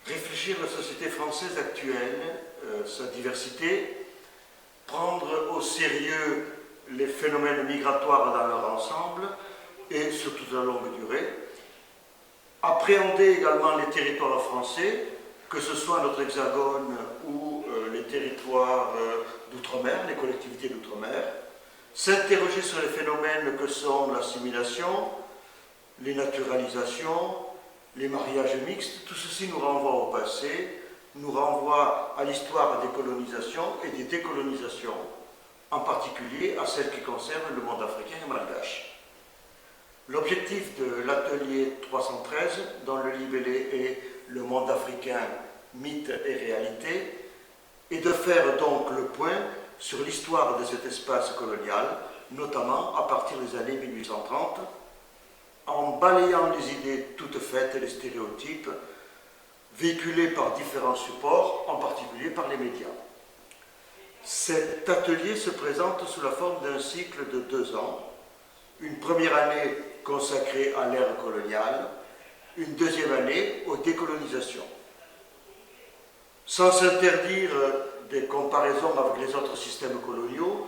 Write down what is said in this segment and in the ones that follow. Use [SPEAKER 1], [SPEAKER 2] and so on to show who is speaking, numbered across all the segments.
[SPEAKER 1] réfléchir la société française actuelle, sa diversité, prendre au sérieux les phénomènes migratoires dans leur ensemble et sur toute la longue durée, appréhender également les territoires français, que ce soit notre hexagone ou les territoires d'outre-mer, les collectivités d'outre-mer, s'interroger sur les phénomènes que sont l'assimilation, les naturalisations, les mariages mixtes. Tout ceci nous renvoie au passé, nous renvoie à l'histoire des colonisations et des décolonisations, en particulier à celles qui concernent le monde africain et malgache. L'objectif de l'atelier 313, dont le libellé est « Le monde africain, mythe et réalité », est de faire donc le point sur l'histoire de cet espace colonial, notamment à partir des années 1830, en balayant les idées toutes faites et les stéréotypes véhiculés par différents supports, en particulier par les médias. Cet atelier se présente sous la forme d'un cycle de 2 ans, une première année consacrée à l'ère coloniale, une deuxième année aux décolonisations. Sans s'interdire des comparaisons avec les autres systèmes coloniaux,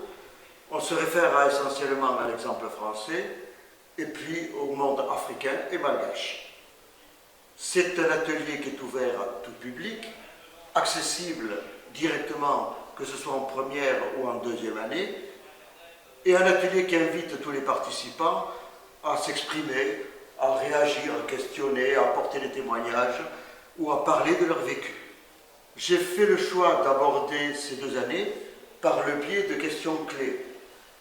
[SPEAKER 1] on se référera essentiellement à l'exemple français et puis au monde africain et malgache. C'est un atelier qui est ouvert à tout public, accessible directement, que ce soit en première ou en deuxième année, et un atelier qui invite tous les participants à s'exprimer, à réagir, à questionner, à apporter des témoignages ou à parler de leur vécu. J'ai fait le choix d'aborder ces 2 années par le biais de questions clés,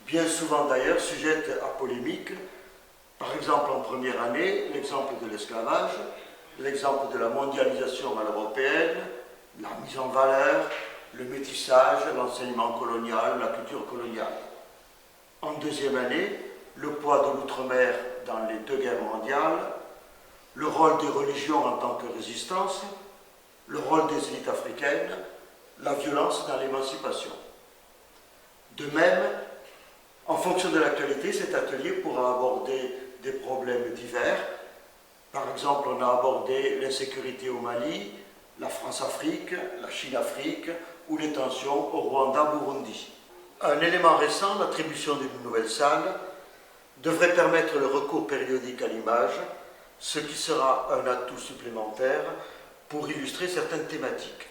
[SPEAKER 1] bien souvent d'ailleurs sujettes à polémique. Par exemple, en première année, l'exemple de l'esclavage, l'exemple de la mondialisation à l'européenne, la mise en valeur, le métissage, l'enseignement colonial, la culture coloniale. En deuxième année, le poids de l'outre-mer dans les 2 guerres mondiales, le rôle des religions en tant que résistance, le rôle des élites africaines, la violence dans l'émancipation. De même, en fonction de l'actualité, cet atelier pourra aborder des problèmes divers. Par exemple, on a abordé l'insécurité au Mali, la France-Afrique, la Chine-Afrique ou les tensions au Rwanda-Burundi. Un élément récent, l'attribution d'une nouvelle salle, devrait permettre le recours périodique à l'image, ce qui sera un atout supplémentaire pour illustrer certaines thématiques.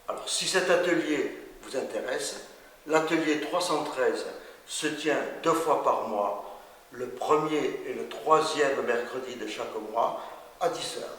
[SPEAKER 1] Alors, si cet atelier vous intéresse, l'atelier 313 se tient 2 fois par mois, le 1er et le 3e mercredi de chaque mois, à 10 heures.